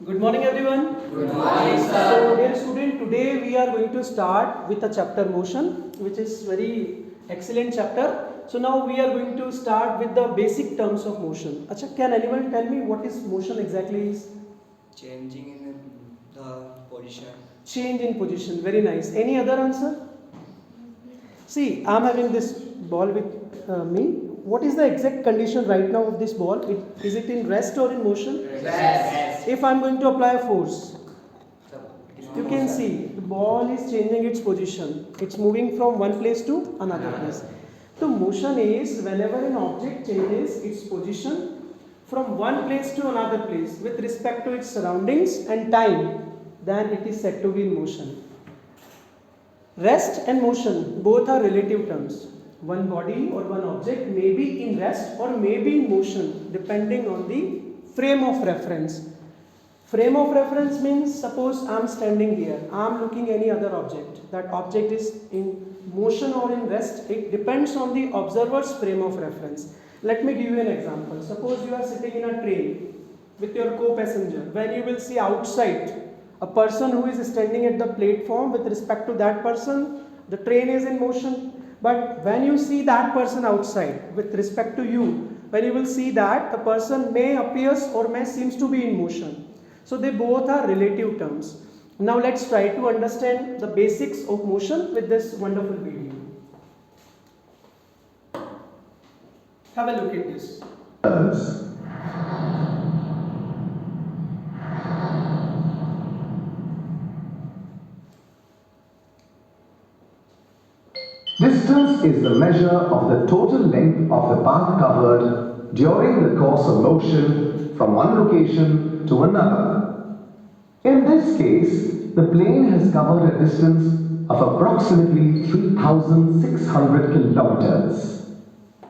Good morning everyone. Good morning, sir. So dear student, today we are going to start with a chapter motion, which is very excellent chapter. So now we are going to start with the basic terms of motion. Acha, can anyone tell me what is motion exactly is? Changing in the position. Change in position. Very nice. Any other answer? See, I am having this ball with me. What is the exact condition right now of this ball? Is it in rest or in motion? Yes. If I am going to apply a force, you can see the ball is changing its position. It's moving from one place to another place. So motion is whenever an object changes its position from one place to another place with respect to its surroundings and time, then it is said to be in motion. Rest and motion both are relative terms. One body or one object may be in rest or may be in motion depending on the frame of reference. Frame of reference means suppose I am standing here, I am looking any other object. That object is in motion or in rest. It depends on the observer's frame of reference. Let me give you an example. Suppose you are sitting in a train with your co-passenger. When you will see outside a person who is standing at the platform, with respect to that person, the train is in motion. But when you see that person outside, with respect to you, when you will see that the person may appears or may seems to be in motion. So they both are relative terms. Now let's try to understand the basics of motion with this wonderful video. Have a look at this. Distance is the measure of the total length of the path covered during the course of motion from one location to another. In this case, the plane has covered a distance of approximately 3,600 kilometers.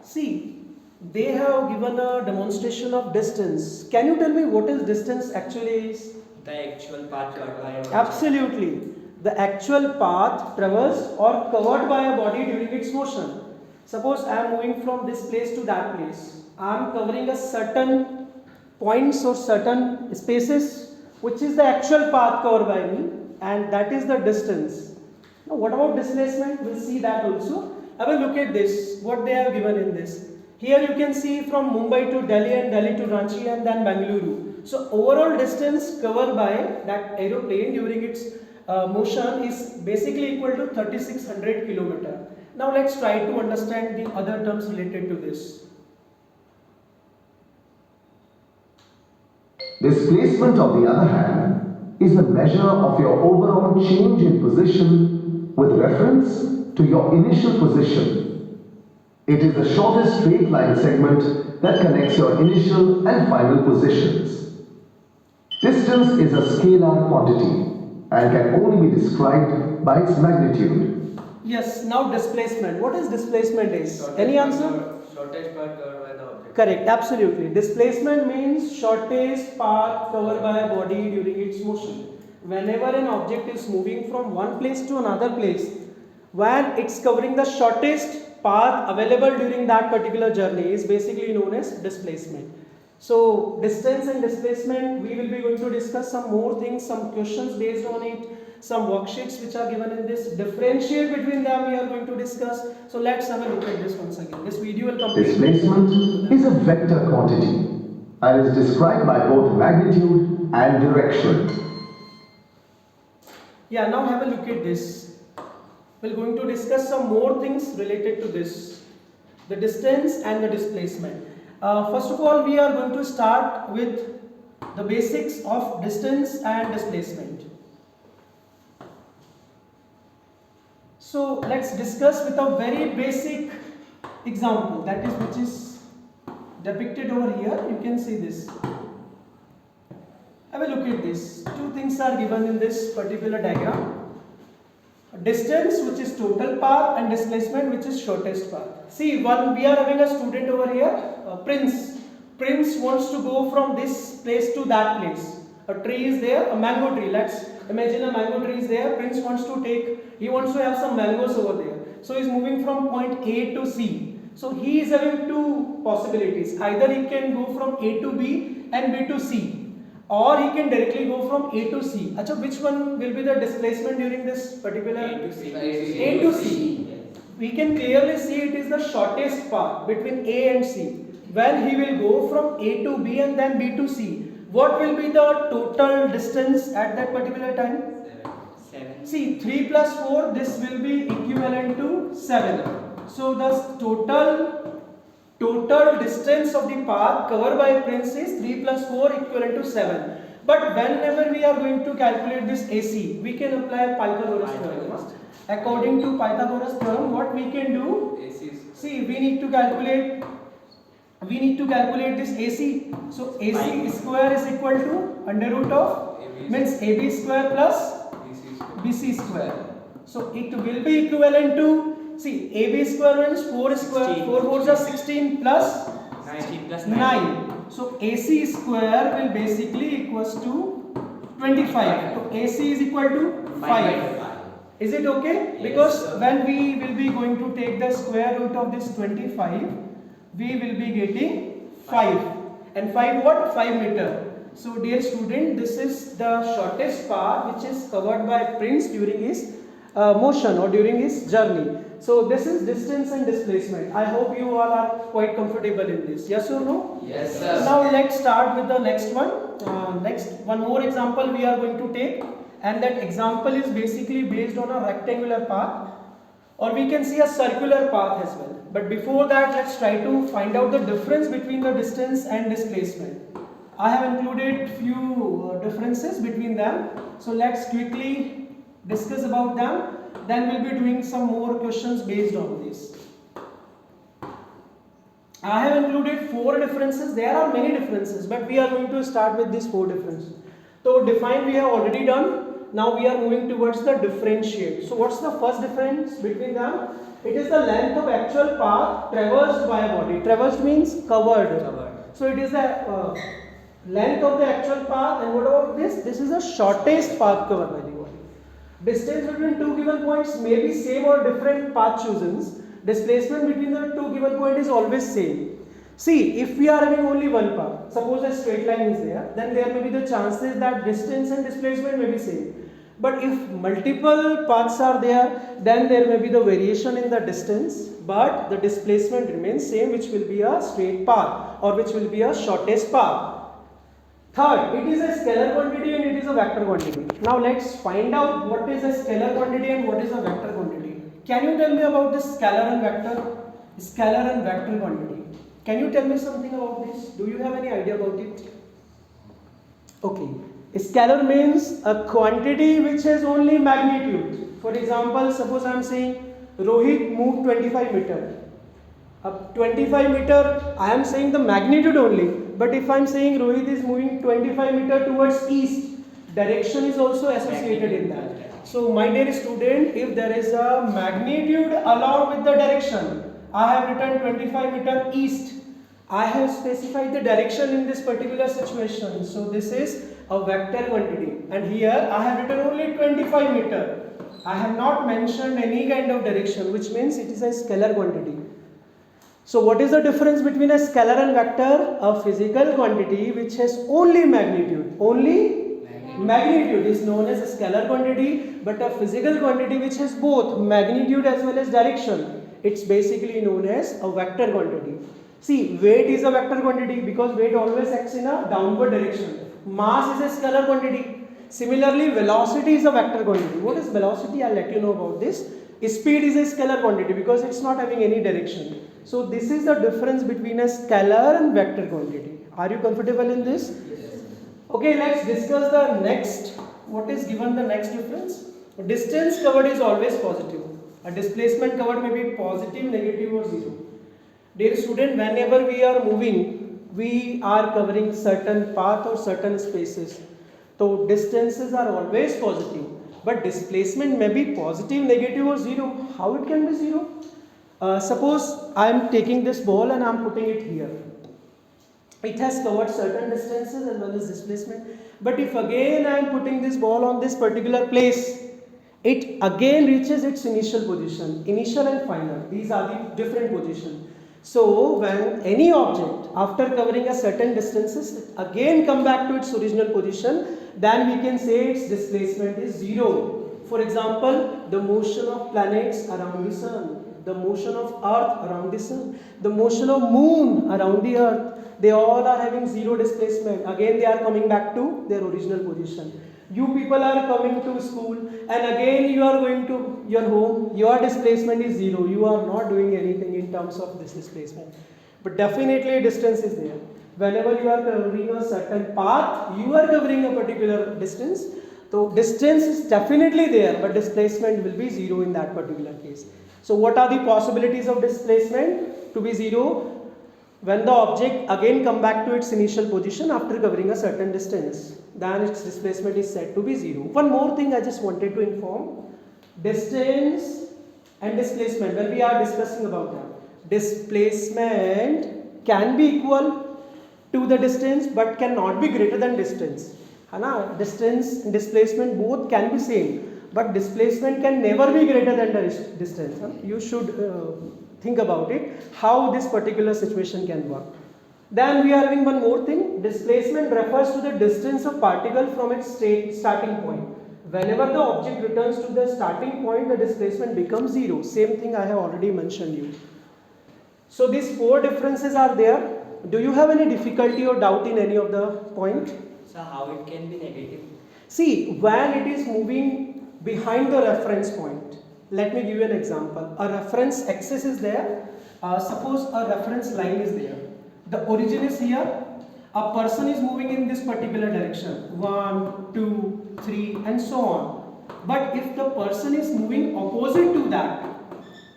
See, they have given a demonstration of distance. Can you tell me what is distance actually is? The actual path covered by a Absolutely. The actual path traversed or covered by a body during its motion. Suppose I am moving from this place to that place. I am covering a certain points or certain spaces which is the actual path covered by me, and that is the distance. Now what about displacement? We'll see that also. Have a look at this, what they have given in this. Here you can see from Mumbai to Delhi and Delhi to Ranchi and then Bengaluru. So overall distance covered by that aeroplane during its motion is basically equal to 3600 kilometer. Now let's try to understand the other terms related to this. Displacement, on the other hand, is a measure of your overall change in position with reference to your initial position. It is the shortest straight line segment that connects your initial and final positions. Distance is a scalar quantity and can only be described by its magnitude. Yes, now displacement. What is displacement is? Any answer? shortest path covered by the object. Correct, absolutely. Displacement means shortest path covered by a body during its motion. Whenever an object is moving from one place to another place, when it's covering the shortest path available during that particular journey is basically known as displacement. So distance and displacement, we will be going to discuss some more things, some questions based on it, some worksheets which are given in this. Differentiate between them we are going to discuss. So let's have a look at this once again. This video will complete. Displacement is a vector quantity and is described by both magnitude and direction. Yeah, now have a look at this. We're going to discuss some more things related to this, the distance and the displacement. First of all, we are going to start with the basics of distance and displacement. So let's discuss with a very basic example, that is which is depicted over here. You can see this. Have a look at this. Two things are given in this particular diagram. Distance, which is total path, and displacement, which is shortest path. See, we are having a student over here, Prince. Prince wants to go from this place to that place. A tree is there, a mango tree. Let's imagine a mango tree is there. Prince wants to have some mangoes over there. So he is moving from point A to C. So he is having two possibilities. Either he can go from A to B and B to C. or he can directly go from A to C. Achha, which one will be the displacement during this particular? A to C. A to C. We can clearly see it is the shortest path between A and C. When he will go from A to B and then B to C, what will be the total distance at that particular time? 7. See, 3 plus 4, this will be equivalent to 7. So the total distance of the path covered by Prince is 3 plus 4 equivalent to 7. But whenever we are going to calculate this AC, we can apply Pythagoras theorem. According to Pythagoras theorem, what we can do? AC is See, we need to calculate this AC. So AC square is equal to under root of means AB square plus BC square. So it will be equivalent to, see, AB square means 4 square, 16. 4 4s are 16 plus 16 plus 9. So AC square will basically equals to 25. So AC is equal to 5. Is it okay? Yes, Because sir. when we will be going to take the square root of this 25, we will be getting 5. And 5 what? 5 meter. So dear student, this is the shortest path which is covered by Prince during his motion or during his journey. So this is distance and displacement. I hope you all are quite comfortable in this. Yes or no? Yes, sir. Now let's start with the next one. Next one more example we are going to take, and that example is basically based on a rectangular path, or we can see a circular path as well. But before that, let's try to find out the difference between the distance and displacement. I have included few differences between them, so let's quickly discuss about them. Then we'll be doing some more questions based on this. I have included 4 differences. There are many differences, but we are going to start with these 4 differences. So define we have already done. Now we are moving towards the differentiate. So what's the first difference between them? It is the length of actual path traversed by a body. Traversed means covered. So it is the length of the actual path, and what about this? This is the shortest path covered by the body. Distance between two given points may be same or different path chosen. Displacement between the two given points is always same. See, if we are having only one path, suppose a straight line is there, then there may be the chances that distance and displacement may be same. But if multiple paths are there, then there may be the variation in the distance, but the displacement remains same, which will be a straight path or which will be a shortest path. Third, it is a scalar quantity and it is a vector quantity. Now let's find out what is a scalar quantity and what is a vector quantity. Can you tell me about this scalar and vector? Scalar and vector quantity. Can you tell me something about this? Do you have any idea about it? Okay. Scalar means a quantity which has only magnitude. For example, suppose I am saying Rohit moved 25 meter. Up 25 meter, I am saying the magnitude only. But if I am saying Rohit is moving 25 meter towards east, direction is also associated in that. So my dear student, if there is a magnitude along with the direction, I have written 25 meter east. I have specified the direction in this particular situation. So this is a vector quantity. And here I have written only 25 meter. I have not mentioned any kind of direction, which means it is a scalar quantity. So what is the difference between a scalar and vector? A physical quantity which has only magnitude. Only magnitude is known as a scalar quantity, but a physical quantity which has both magnitude as well as direction, it's basically known as a vector quantity. See, weight is a vector quantity because weight always acts in a downward direction. Mass is a scalar quantity. Similarly, velocity is a vector quantity. What is velocity? I'll let you know about this. Speed is a scalar quantity because it's not having any direction. So this is the difference between a scalar and vector quantity. Are you comfortable in this? Yes. Okay, let's discuss the next. What is given the next difference? Distance covered is always positive. A displacement covered may be positive, negative or zero. Dear student, whenever we are moving, we are covering certain path or certain spaces. So distances are always positive. But displacement may be positive, negative or zero. How it can be zero? Suppose I am taking this ball and I am putting it here. It has covered certain distances as well as displacement. But if again I am putting this ball on this particular place, it again reaches its initial position. Initial and final. These are the different positions. So when any object after covering a certain distances again come back to its original position, then we can say its displacement is zero. For example, the motion of planets around the sun, the motion of earth around the sun, the motion of moon around the earth, they all are having zero displacement. Again they are coming back to their original position. You people are coming to school and again you are going to your home, your displacement is zero. You are not doing anything in terms of this displacement. But definitely distance is there. Whenever you are covering a certain path, you are covering a particular distance. So distance is definitely there, but displacement will be zero in that particular case. So what are the possibilities of displacement to be zero? When the object again come back to its initial position after covering a certain distance, then its displacement is said to be zero. One more thing I just wanted to inform, distance and displacement, when we are discussing about that, displacement can be equal to the distance but cannot be greater than distance. Distance and displacement both can be same, but displacement can never be greater than the distance. You should think about it, how this particular situation can work. Then we are having one more thing, displacement refers to the distance of particle from its starting point. Whenever the object returns to the starting point, the displacement becomes zero. Same thing I have already mentioned you. So these four differences are there. Do you have any difficulty or doubt in any of the point? So how it can be negative? See, when it is moving behind the reference point, let me give you an example. A reference axis is there. Suppose a reference line is there. The origin is here. A person is moving in this particular direction. 1, 2, 3 and so on. But if the person is moving opposite to that,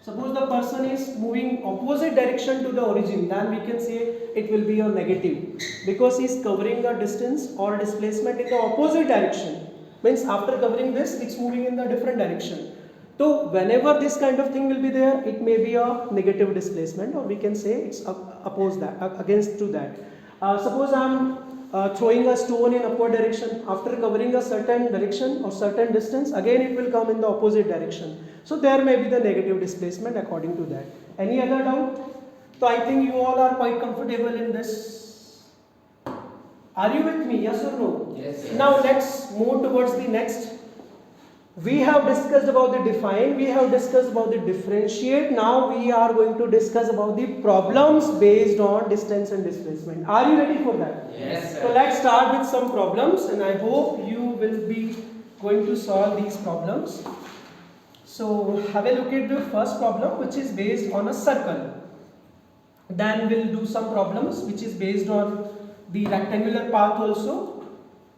suppose the person is moving opposite direction to the origin, then we can say it will be a negative. Because he is covering a distance or displacement in the opposite direction. Means after covering this, it's moving in the different direction. So whenever this kind of thing will be there, it may be a negative displacement, or we can say it's opposed that, against to that. Suppose I am throwing a stone in upward direction. After covering a certain direction or certain distance, again it will come in the opposite direction. So there may be the negative displacement according to that. Any other doubt? So I think you all are quite comfortable in this. Are you with me? Yes or no? Yes. Now let's move towards the next. We have discussed about the define, we have discussed about the differentiate. Now we are going to discuss about the problems based on distance and displacement. Are you ready for that? Yes, sir. So let's start with some problems and I hope you will be going to solve these problems. So have a look at the first problem, which is based on a circle. Then we'll do some problems which is based on the rectangular path also.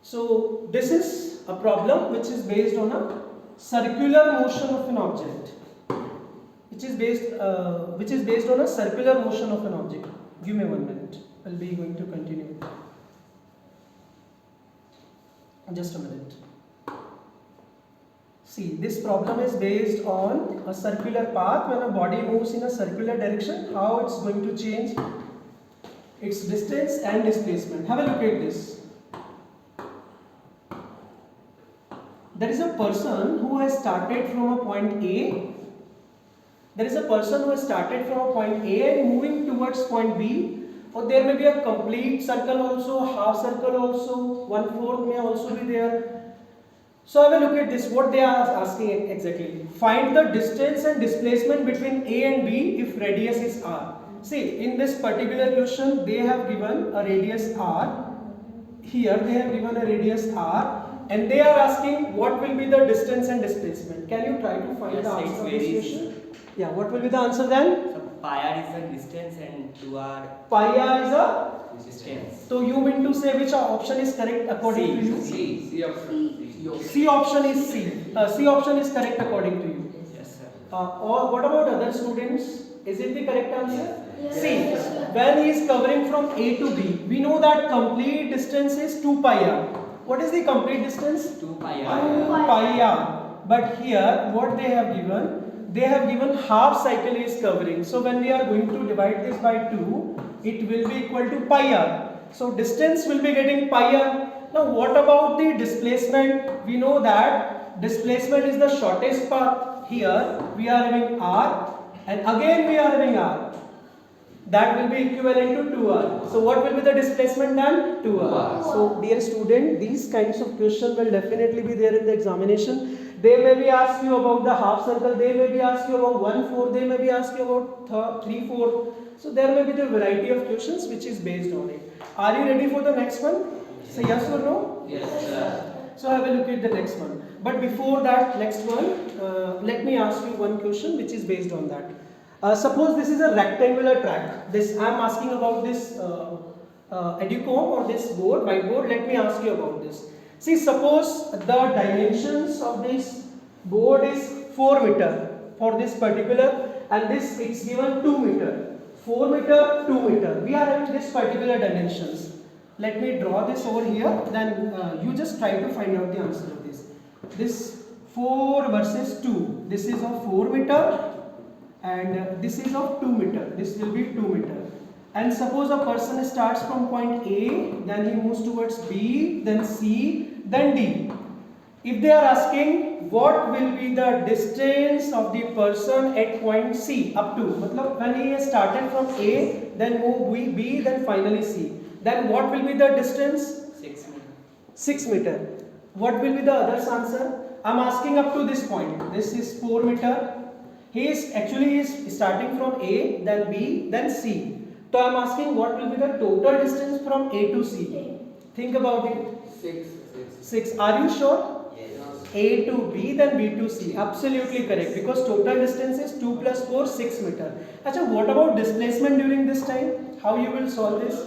So this is a problem which is based on a circular motion of an object, which is based on a circular motion of an object. Give me 1 minute. I'll be going to continue. Just a minute. See, this problem is based on a circular path. When a body moves in a circular direction, how it's going to change its distance and displacement. Have a look at this. There is a person who has started from a point A. There is a person who has started from a point A and moving towards point B. Or there may be a complete circle also, half circle also, 1/4 may also be there. So have a look at this, what they are asking exactly. Find the distance and displacement between A and B if radius is R. See, in this particular question, they have given a radius R. Here they have given a radius R. And they are asking what will be the distance and displacement. Can you try to find the answer of this question? Yeah, what will be the answer then? So pi r is the distance and 2r Pi r is a. distance. So you mean to say which option is correct according to you? C option. C option is C. C option is correct according to you. Yes, sir. Or what about other students? Is it the correct answer? Yes. See, when he is covering from A to B, we know that complete distance is 2 pi r. What is the complete distance? 2 pi 2 r. pi r. But here what they have given half cycle is covering. So when we are going to divide this by 2, it will be equal to pi r. So distance will be getting pi r. Now what about the displacement? We know that displacement is the shortest path. Here we are having r and again we are having r. That will be equivalent to 2r. So what will be the displacement then? 2r. So dear student, these kinds of questions will definitely be there in the examination. They may be asked you about the half circle, they may be asked you about 1/4, they may be asked you about 3/4. So there may be the variety of questions which is based on it. Are you ready for the next one? Say yes or no? Yes, sir. So have a look at the next one. But before that next one, let me ask you one question which is based on that. Suppose this is a rectangular track. This I am asking about this educom or this board, whiteboard. Let me ask you about this. See, suppose the dimensions of this board is 4 meter for this particular, and this it's given 2 meter. 4 meter, 2 meter. We are having this particular dimensions. Let me draw this over here. Then you just try to find out the answer of this. This 4 versus 2. This is of 4 meter. And this is of 2 meter. This will be 2 meter. And suppose a person starts from point A, then he moves towards B, then C, then D. If they are asking what will be the distance of the person at point C up to, matlab when he has started from A, then move B, then finally C, then what will be the distance? 6 meter. 6 meter. What will be the other's answer? I am asking up to this point. This is 4 meter. He is starting from A, then B, then C. So I am asking what will be the total distance from A to C. Think about it. 6. 6. Are you sure? Yes. A to B, then B to C. Absolutely correct. Because total distance is 2 plus 4, 6 meter. Achha, what about displacement during this time? How you will solve this?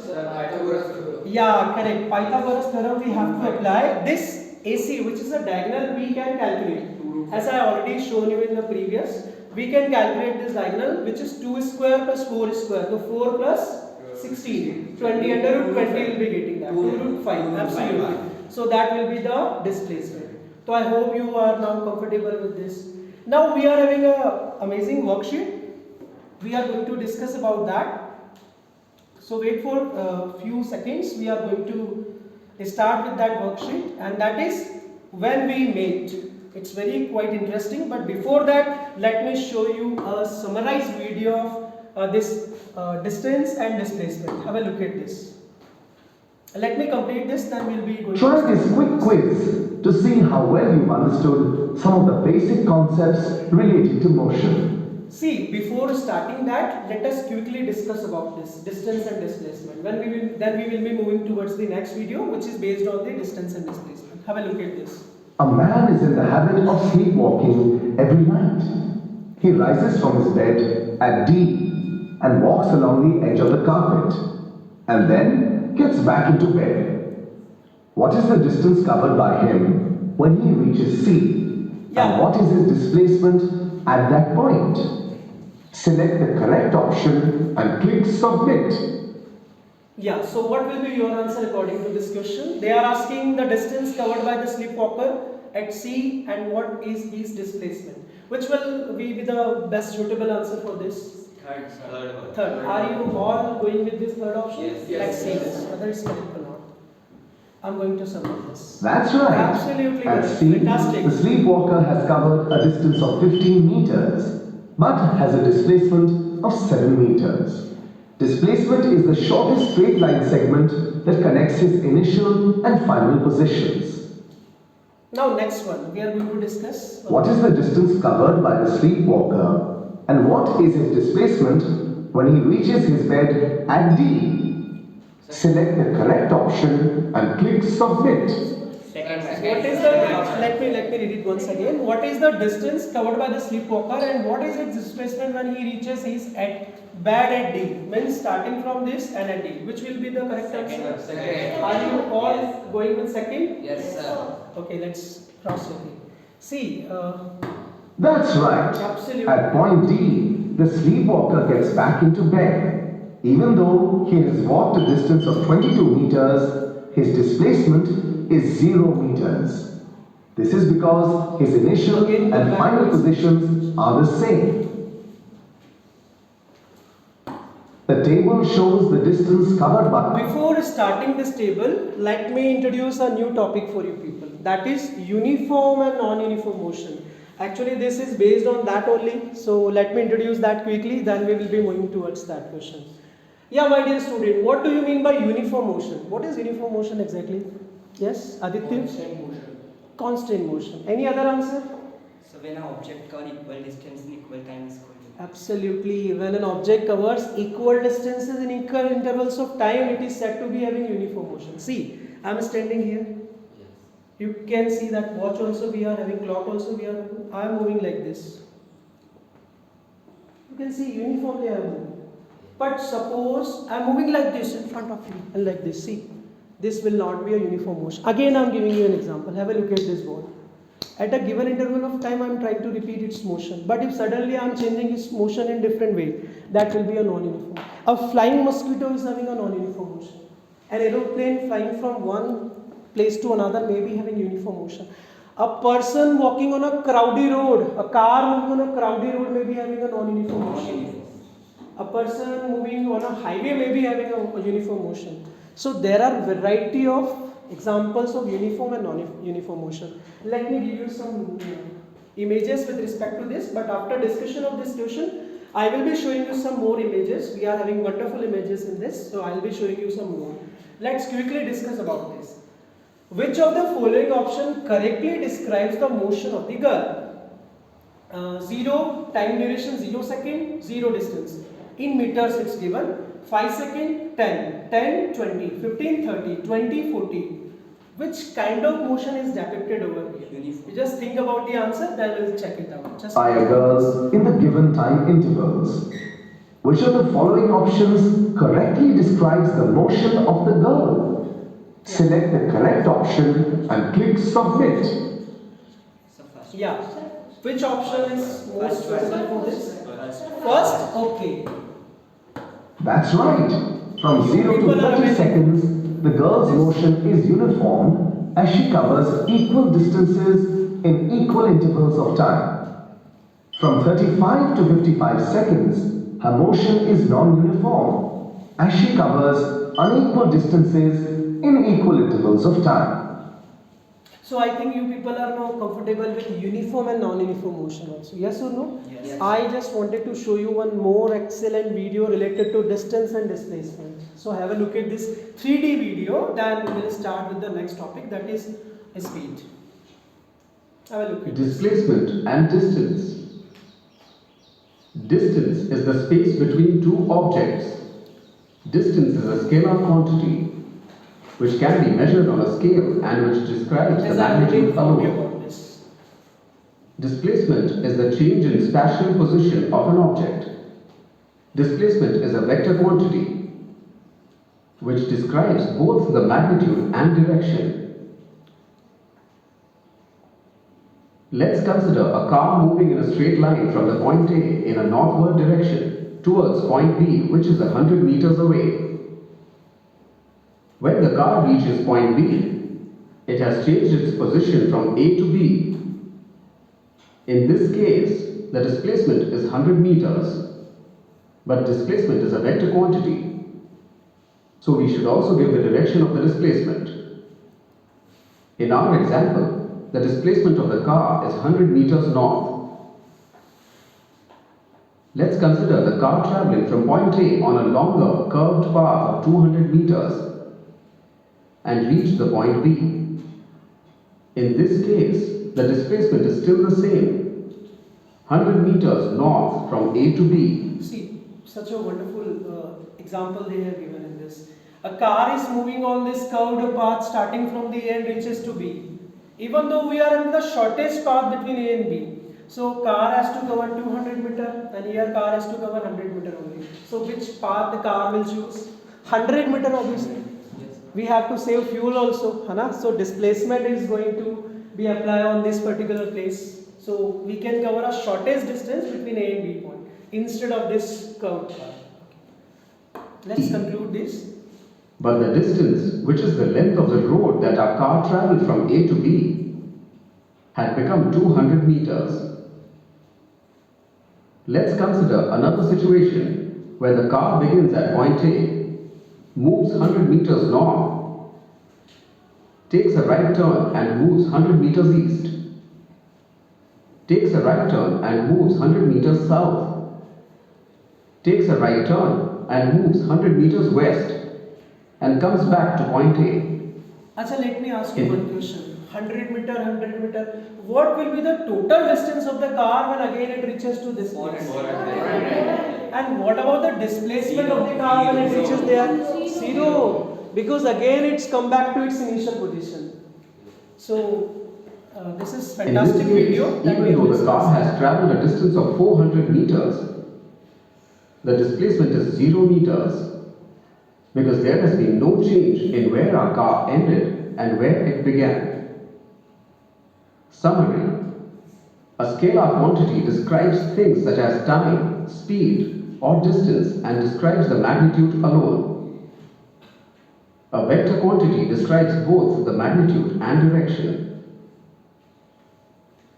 Yeah, correct. Pythagoras theorem we have to apply. This AC, which is a diagonal, we can calculate. As I already shown you in the previous, we can calculate this diagonal, which is 2 square plus 4 square. So 4 plus 16. 20 under root 20 will be getting that. 2 root 5. Absolutely. So that will be the displacement. So I hope you are now comfortable with this. Now we are having a amazing worksheet. We are going to discuss about that. So wait for a few seconds. We are going to start with that worksheet, and that is when we mate. It's very quite interesting, but before that, let me show you a summarized video of this distance and displacement. Have a look at this. Let me complete this, then we'll be going Try to this quick quiz to see how well you've understood some of the basic concepts relating to motion. See, before starting that, let us quickly discuss about this distance and displacement. Then we will be moving towards the next video, which is based on the distance and displacement. Have a look at this. A man is in the habit of sleepwalking every night. He rises from his bed at D and walks along the edge of the carpet, and then gets back into bed. What is the distance covered by him when he reaches C? And what is his displacement at that point? Select the correct option and click submit. Yeah, so what will be your answer according to this question? They are asking the distance covered by the sleepwalker at C and what is his displacement. Which will be the best suitable answer for this? Third. Are you all going with this third option? Yes. Let's see this, whether it's correct or not. I'm going to submit this. That's right. Absolutely At correct. C, Fantastic. the sleepwalker has covered a distance of 15 meters, but has a displacement of 7 meters. Displacement is the shortest straight line segment that connects his initial and final positions. Now next one, we are going to discuss. What is the distance covered by the sleepwalker, and what is his displacement when he reaches his bed at D? Select the correct option and click submit. What is the, let me read it once again. What is the distance covered by the sleepwalker and what is its displacement when he reaches his bed at D? Means starting from this and at D. Which will be the correct answer? Second. Are you all going with second? Yes, sir. Okay, let's cross check it. See, That's right. absolutely. At point D, the sleepwalker gets back into bed. Even though he has walked a distance of 22 meters, his displacement is 0 meters. This is because his initial and final positions are the same. The table shows the distance covered by... Before starting this table, let me introduce a new topic for you people. That is uniform and non-uniform motion. Actually, this is based on that only. So let me introduce that quickly. Then we will be moving towards that question. Yeah, my dear student, what do you mean by uniform motion? What is uniform motion exactly? Yes, Aditya? Constant motion. Any other answer? So when an object cover equal distance in equal time is called uniform. Absolutely. When an object covers equal distances in equal intervals of time, it is said to be having uniform motion. See, I am standing here. You can see that watch also we are having, clock also we are having. I am moving like this. You can see uniformly I am moving. But suppose I am moving like this in front of you and like this. See, this will not be a uniform motion. Again, I am giving you an example. Have a look at this ball. At a given interval of time, I am trying to repeat its motion. But if suddenly I am changing its motion in different way, that will be a non-uniform. A flying mosquito is having a non-uniform motion. An aeroplane flying from one place to another may be having uniform motion. A person walking on a crowded road, a car moving on a crowded road may be having a non-uniform motion. A person moving on a highway may be having a uniform motion. So there are variety of examples of uniform and non-uniform motion. Let me give you some images with respect to this, but after discussion of this question, I will be showing you some more images. We are having wonderful images in this, so I will be showing you some more. Let's quickly discuss about this. Which of the following option correctly describes the motion of the girl? 0 time duration, 0 second, 0 distance. In meters it's given 5 second, 10, 10, 20, 15, 30, 20, 40. Which kind of motion is depicted over here? Uniform. You just think about the answer, then we'll check it out. Just By girls in the given time intervals. Which of the following options correctly describes the motion of the girl? Select the correct option and click submit. So first. yeah. Which option is most First. suitable for this? First. First, okay. That's right. From 0 to 30 seconds, the girl's motion is uniform as she covers equal distances in equal intervals of time. From 35 to 55 seconds, her motion is non-uniform as she covers unequal distances in equal intervals of time. So I think you people are now comfortable with uniform and non-uniform motion also. Yes or no? Yes. I just wanted to show you one more excellent video related to distance and displacement. So have a look at this 3D video, then we will start with the next topic, that is speed. Have a look at this. Displacement and distance. Distance is the space between two objects. Distance is a scalar quantity which can be measured on a scale and which describes the As I already magnitude informed you alone. about this. Displacement is the change in spatial position of an object. Displacement is a vector quantity which describes both the magnitude and direction. Let's consider a car moving in a straight line from the point A in a northward direction towards point B, which is 100 meters away. When the car reaches point B, it has changed its position from A to B. In this case, the displacement is 100 meters, but displacement is a vector quantity. So we should also give the direction of the displacement. In our example, the displacement of the car is 100 meters north. Let's consider the car traveling from point A on a longer curved path of 200 meters and reach the point B. In this case, the displacement is still the same, 100 meters north from A to B. See, such a wonderful example they have given in this. A car is moving on this curved path starting from the A and reaches to B. Even though we are in the shortest path between A and B. So car has to cover 200 meter and here car has to cover 100 meter only. So which path the car will choose? 100 meter obviously. We have to save fuel also, Hana? So displacement is going to be applied on this particular place. So we can cover a shortest distance between A and B point instead of this curved path. Let's conclude this. But the distance, which is the length of the road that our car traveled from A to B, had become 200 meters. Let's consider another situation where the car begins at point A, moves 100 meters north, takes a right turn and moves 100 meters east, takes a right turn and moves 100 meters south, takes a right turn and moves 100 meters west and comes back to point A. Acha, let me ask you one question. 100 meter, 100 meter. What will be the total distance of the car when again it reaches to this place? 400. And what about the displacement of the car when it reaches there? Zero. Because again it's come back to its initial position. So this is In this fantastic case, video that we even though have the car discussed. has traveled a distance of 400 meters, the displacement is 0 meters because there has been no change in where our car ended and where it began. Summary. A scalar quantity describes things such as time, speed, or distance and describes the magnitude alone. A vector quantity describes both the magnitude and direction.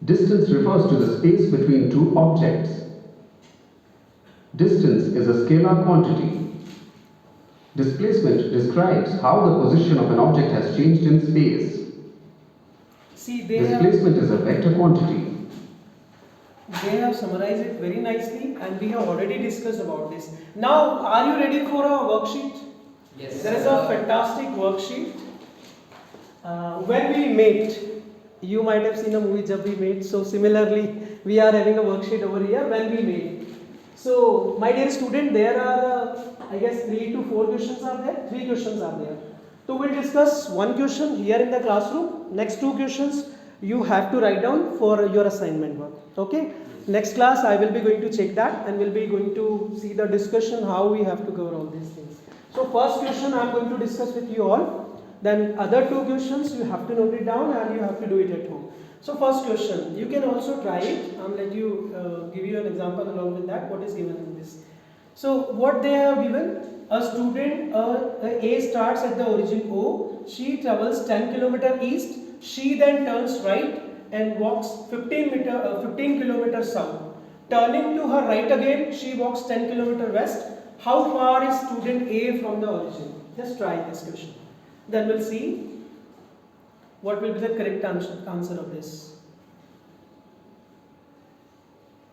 Distance refers to the space between two objects. Distance is a scalar quantity. Displacement describes how the position of an object has changed in space. See, they Displacement is a vector quantity. have summarized it very nicely and we have already discussed about this. Now, are you ready for a worksheet? Yes. There is a fantastic worksheet. When we met, you might have seen a movie Jab We Met. So similarly, we are having a worksheet over here when we met. So my dear student, there are I guess 3 to 4 questions are there. 3 questions are there. So we'll discuss one question here in the classroom. Next 2 questions you have to write down for your assignment work. Okay. Next class I will be going to check that and we'll be going to see the discussion how we have to cover all these things. So first question I am going to discuss with you all. Then other 2 questions you have to note it down and you have to do it at home. So first question, you can also try it. I'll let you give you an example along with that. What is given in this? So what they have given, a student A starts at the origin O. She travels 10 km east. She then turns right and walks 15 km south. Turning to her right again, she walks 10 km west. How far is student A from the origin? Just try this question. Then we'll see what will be the correct answer of this.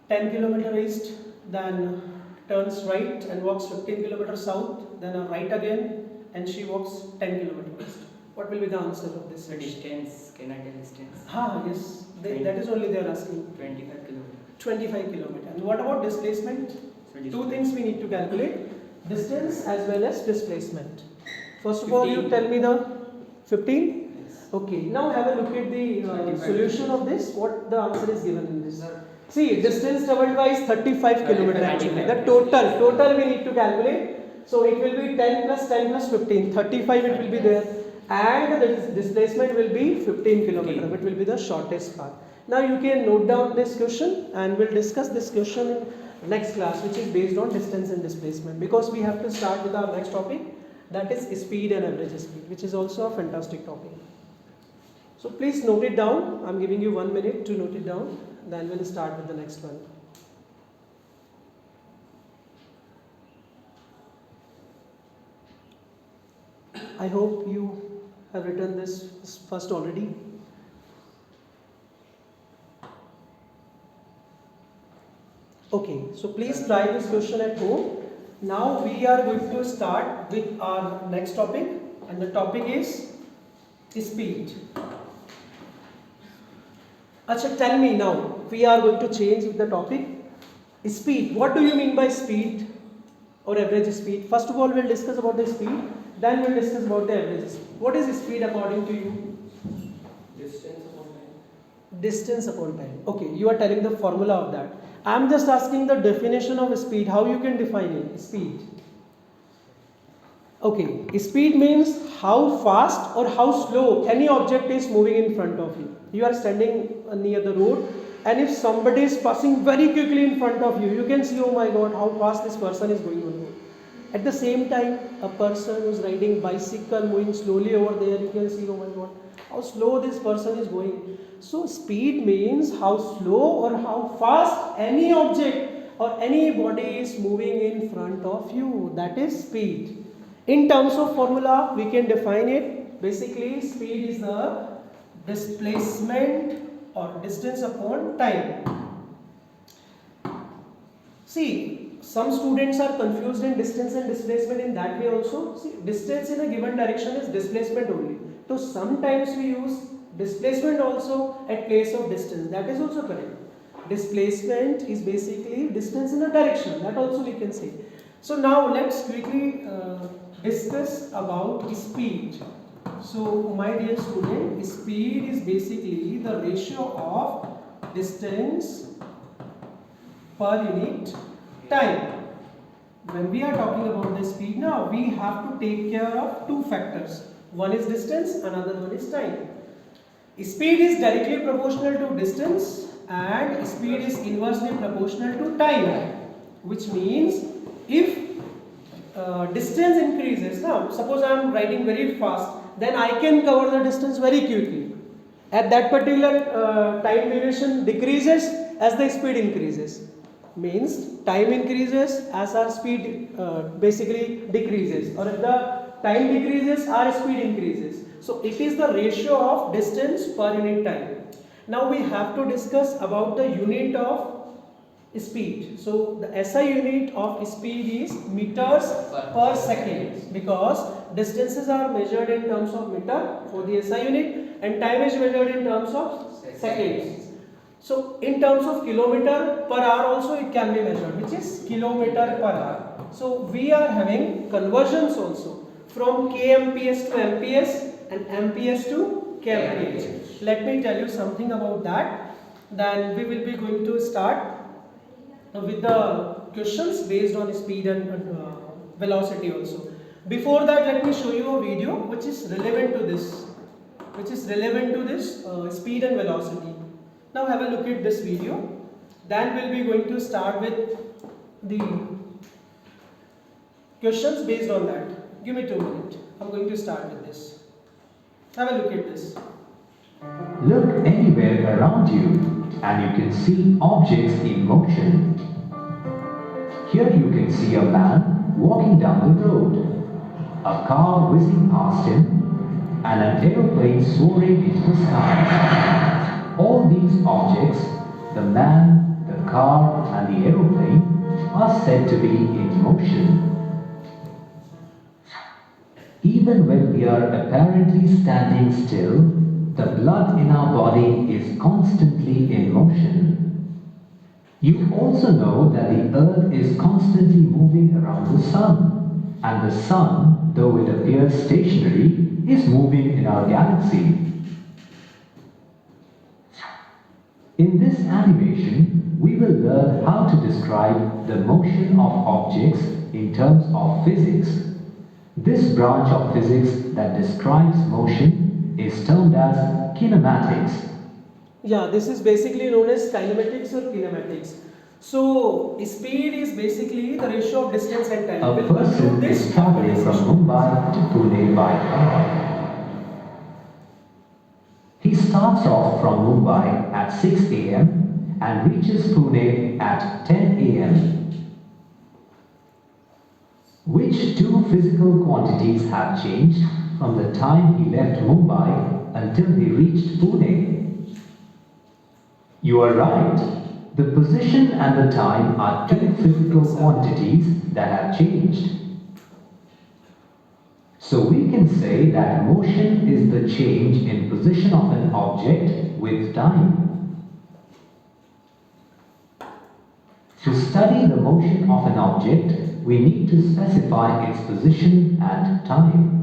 10 km east, then turns right and walks 15 km south, then a right again and she walks 10 km west. What will be the answer of this? The distance, can I tell distance? Yes, that is only they are asking. 25 kilometers. 25 km. And what about displacement? So 2 things we need to calculate, distance as well as displacement. First of all, you 15. tell me the 15? Yes. Okay, now have a look at the 35. solution of this. What the answer is given in this? See, distance traveled by is 35 km actually. The total we need to calculate. So it will be 10 plus 10 plus 15. 35 it will be there. And the displacement will be 15 km. It will be the shortest path. Now you can note down this question and we'll discuss this question in next class, which is based on distance and displacement, because we have to start with our next topic, that is speed and average speed, which is also a fantastic topic. So please note it down. I'm giving you 1 minute to note it down. Then we'll start with the next one. I hope you have written this first already. Okay, so please try this question at home. Now we are going to start with our next topic, and the topic is speed. Acha, tell me now, we are going to change with the topic speed. What do you mean by speed or average speed? First of all, we'll discuss about the speed, then we'll discuss about the average speed. What is speed according to you? Distance upon time. Distance upon time. Okay, you are telling the formula of that. I am just asking the definition of speed, how you can define it, speed. Okay, speed means how fast or how slow any object is moving in front of you. You are standing near the road and if somebody is passing very quickly in front of you, you can see, oh my god, how fast this person is going on the road. At the same time, a person who is riding bicycle moving slowly over there, you can see, oh my god, how slow this person is going. So speed means how slow or how fast any object or any body is moving in front of you. That is speed. In terms of formula, we can define it. Basically, speed is the displacement or distance upon time. See, some students are confused in distance and displacement in that way also. See, distance in a given direction is displacement only. So sometimes we use displacement also at place of distance. That is also correct. Displacement is basically distance in a direction. That also we can say. So now let's quickly discuss about speed. So my dear student, speed is basically the ratio of distance per unit time. When we are talking about the speed now, we have to take care of two factors. One is distance, another one is time. Speed is directly proportional to distance and speed is inversely proportional to time, which means if distance increases, now suppose I am riding very fast, then I can cover the distance very quickly. At that particular time duration decreases as the speed increases. Means time increases as our speed basically decreases, or if the time decreases our speed increases. So it is the ratio of distance per unit time. Now we have to discuss about the unit of speed. So the SI unit of speed is meters per second, because distances are measured in terms of meter for the SI unit and time is measured in terms of seconds. So in terms of kilometer per hour also it can be measured, which is kilometer per hour. So we are having conversions also from kmps to mps and mps to kmph. Let me tell you something about that. Then we will be going to start with the questions based on speed and velocity also. Before that, let me show you a video which is relevant to this, speed and velocity. Now have a look at this video. Then we'll be going to start with the questions based on that. Give me 2 minutes. I'm going to start with this. Have a look at this. Look anywhere around you and you can see objects in motion. Here you can see a man walking down the road, a car whizzing past him, and an aeroplane soaring into the sky. All these objects, the man, the car, and the aeroplane, are said to be in motion. Even when we are apparently standing still, the blood in our body is constantly in motion. You also know that the earth is constantly moving around the sun, and the sun, though it appears stationary, is moving in our galaxy. In this animation, we will learn how to describe the motion of objects in terms of physics. This branch of physics that describes motion is termed as kinematics. Yeah, this is basically known as kinematics or kinematics. So speed is basically the ratio of distance and time. A We'll conclude person this is traveling from Mumbai to Pune by car. He starts off from Mumbai at 6 a.m. and reaches Pune at 10 a.m. Which two physical quantities have changed from the time he left Mumbai until he reached Pune? You are right. The position and the time are two physical quantities that have changed. So we can say that motion is the change in position of an object with time. To study the motion of an object, we need to specify its position and time.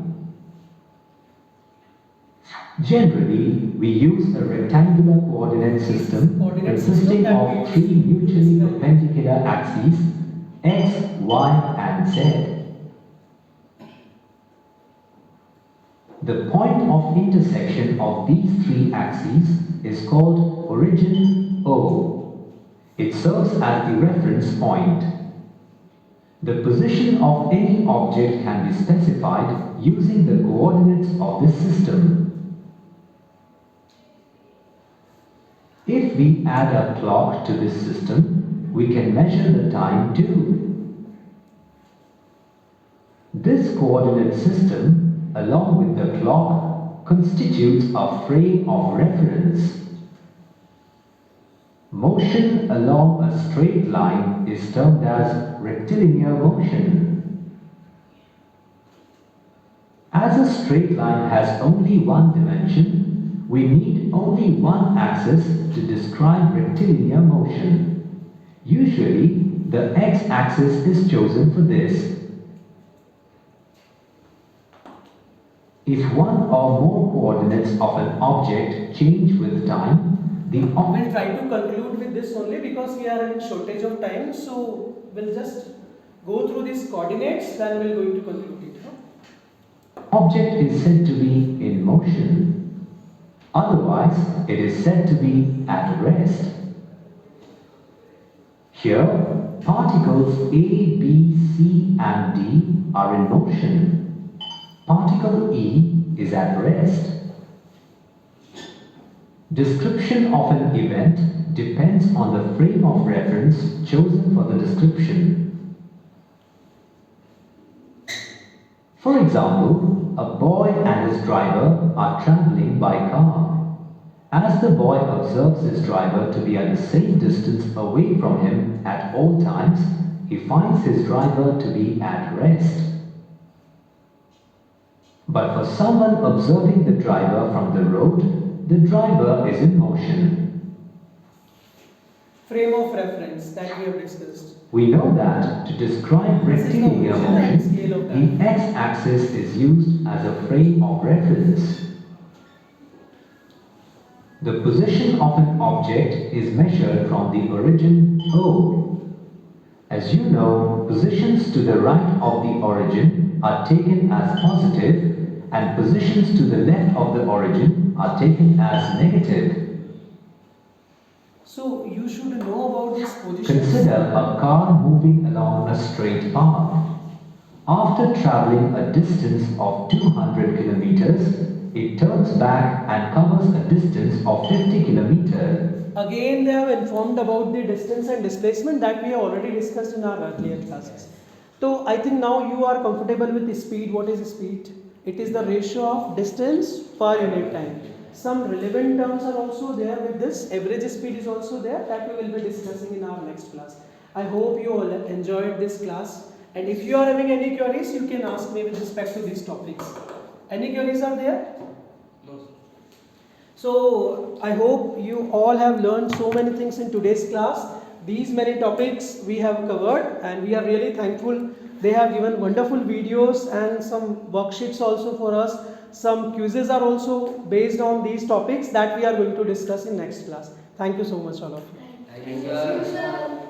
Generally, we use a rectangular coordinate system consisting of three mutually perpendicular axes, x, y, and z. The point of intersection of these three axes is called origin O. It serves as the reference point. The position of any object can be specified using the coordinates of this system. If we add a clock to this system, we can measure the time too. This coordinate system, along with the clock, constitutes a frame of reference. Motion along a straight line is termed as rectilinear motion. As a straight line has only one dimension, we need only one axis to describe rectilinear motion. Usually, the x-axis is chosen for this. If one or more coordinates of an object change with time, We'll try to conclude with this only because we are in shortage of time. So we'll just go through these coordinates, then we're going to conclude it. Object is said to be in motion. Otherwise, it is said to be at rest. Here, particles A, B, C and D are in motion. Particle E is at rest. Description of an event depends on the frame of reference chosen for the description. For example, a boy and his driver are traveling by car. As the boy observes his driver to be at the same distance away from him at all times, he finds his driver to be at rest. But for someone observing the driver from the road, the driver is in motion. Frame of reference that we have discussed. We know that to describe rectilinear motion, the x-axis is used as a frame of reference. The position of an object is measured from the origin O. As you know, positions to the right of the origin are taken as positive and positions to the left of the origin are taken as negative. So you should know about this position. Consider a car moving along a straight path. After traveling a distance of 200 kilometers, it turns back and covers a distance of 50 kilometers. Again, they have informed about the distance and displacement that we have already discussed in our earlier classes. So I think now you are comfortable with the speed. What is speed? It is the ratio of distance per unit time. Some relevant terms are also there with this. Average speed is also there that we will be discussing in our next class. I hope you all enjoyed this class. And if you are having any queries, you can ask me with respect to these topics. Any queries are there? No. So I hope you all have learned so many things in today's class. These many topics we have covered and we are really thankful. They have given wonderful videos and some worksheets also for us. Some quizzes are also based on these topics that we are going to discuss in next class. Thank you so much all of you. Thank you, sir.